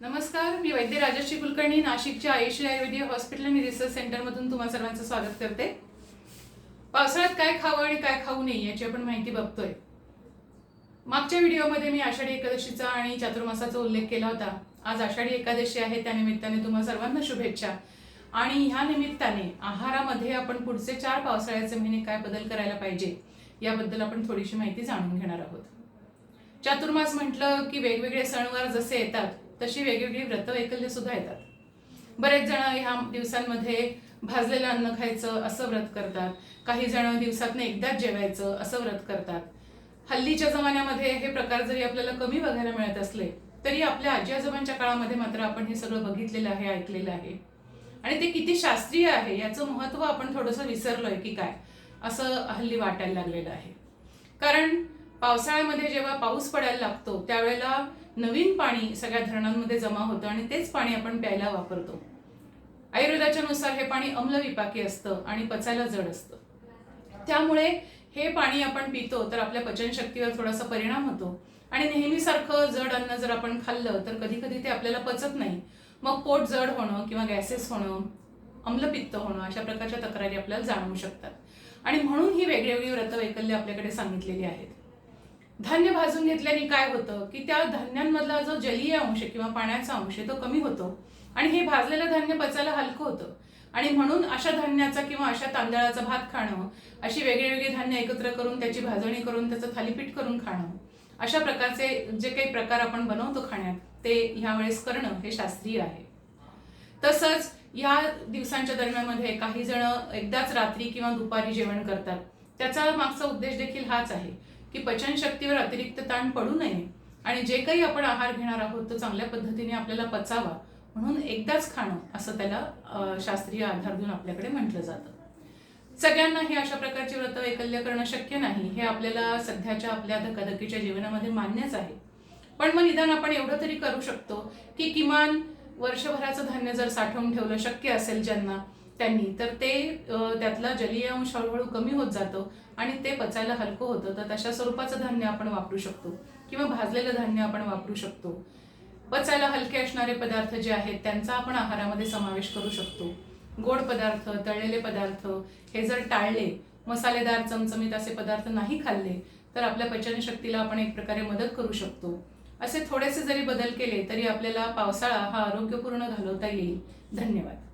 नमस्कार, मी वैद्य राजश्री कुलकर्णी नाशिकच्या आयुषी आयुर्वेदिक हॉस्पिटल आणि रिसर्च सेंटरमधून तुम्हा सर्वांचं स्वागत करते। पावसाळ्यात काय खावं आणि काय खाऊ नये याची आपण माहिती बघतोय। मागच्या व्हिडिओमध्ये मी आषाढी एकादशीचा आणि चातुर्मासाचा उल्लेख केला होता। आज आषाढी एकादशी आहे, त्या निमित्ताने तुम्हा सर्वांना शुभेच्छा। आणि ह्या निमित्ताने आहारामध्ये आपण पुढचे 4 पावसाळ्याचे महिने काय बदल करायला पाहिजे याबद्दल आपण थोडीशी माहिती जाणून घेणार आहोत। चातुर्मास म्हटलं की वेगवेगळे सणवार जसे येतात तशी वेगवेगळी व्रतवैकल्य सुद्धा येतात। बरेच जण ह्या दिवसांमध्ये भाजलेलं अन्न खायचं असं व्रत करतात, काही जण दिवसातून एकदाच जेवायचं असं व्रत करतात। हल्लीच्या जमान्यामध्ये हे प्रकार जरी आपल्याला कमी बघायला मिळत असले तरी आपल्या आजी आजोबांच्या काळामध्ये मात्र आपण हे सगळं बघितलेलं आहे, ऐकलेलं आहे। आणि ते किती शास्त्रीय आहे याचं महत्त्व आपण थोडंसं विसरलोय की काय असं हल्ली वाटायला लागलेलं आहे। कारण पावसाळ्यामध्ये जेव्हा पाऊस पडायला लागतो त्यावेळेला नवीन पाणी सगळ्या धरणांमध्ये जमा होतं आणि तेच पाणी आपण प्यायला वापरतो। आयुर्वेदाच्या नुसार हे पाणी अम्लविपाकी असतं आणि पचायला जड असतं। त्यामुळे हे पाणी आपण पितो तर आपल्या पचनशक्तीवर थोडासा परिणाम होतो आणि नेहमीसारखं जड अन्न जर आपण खाल्लं तर कधी कधी ते आपल्याला पचत नाही, मग पोट जड होणं किंवा गॅसेस होणं, अम्लपित्त होणं अशा प्रकारच्या तक्रारी आपल्याला जाणवू शकतात। आणि म्हणून ही वेगवेगळी व्रतवैकल्य आपल्याकडे सांगितलेली आहेत। धान्य भाजून घेतल्याने काय होतं की त्या धान्यांमधला जो जलीय अंश किंवा पाण्याचा अंश आहे तो कमी होतो आणि हे भाजलेलं धान्य पचायला हलकं होतं। आणि म्हणून अशा धान्याचा किंवा अशा तांदळाचा भात खाणं, अशी वेगवेगळी धान्य एकत्र करून त्याची भाजणी करून त्याचं थालीपीठ करून खाणं, अशा प्रकारचे जे काही प्रकार आपण बनवतो खाण्यात ते ह्या वेळेस करणं हे शास्त्रीय आहे। तसंच या दिवसांच्या दरम्यानमध्ये काही जण एकदाच रात्री किंवा दुपारी जेवण करतात। त्याचा मागचा उद्देश देखील हाच आहे की पचनशक्तीवर अतिरिक्त ताण पडू नये आणि जे काही आपण आहार घेणार आहोत तो चांगल्या पद्धतीने आपल्याला पचावा म्हणून एकदाच खाणं असं त्याला शास्त्रीय आधार देऊन आपल्याकडे म्हटलं जातं। सगळ्यांना हे अशा प्रकारची व्रतवैकल्य करणं शक्य नाही, हे आपल्याला सध्याच्या आपल्या धकाधकीच्या जीवनामध्ये मान्यच आहे। पण मग निदान आपण एवढं तरी करू शकतो की किमान वर्षभराचं धान्य जर साठवून ठेवलं शक्य असेल ज्यांना त्यांनी, तर ते त्यातला जलीय अंश हळूहळू कमी होत जातो आणि ते पचायला हलकं होतं। तर तशा स्वरूपाचं धान्य आपण वापरू शकतो किंवा भाजलेलं धान्य आपण वापरू शकतो। पचायला हलके असणारे पदार्थ जे आहेत त्यांचा आपण आहारामध्ये समावेश करू शकतो। गोड पदार्थ, तळलेले पदार्थ हे जर टाळले, मसालेदार चमचमीत असे पदार्थ नाही खाल्ले तर आपल्या पचनशक्तीला आपण एक प्रकारे मदत करू शकतो। असे थोडेसे जरी बदल केले तरी आपल्याला पावसाळा हा आरोग्यपूर्ण घालवता येईल। धन्यवाद।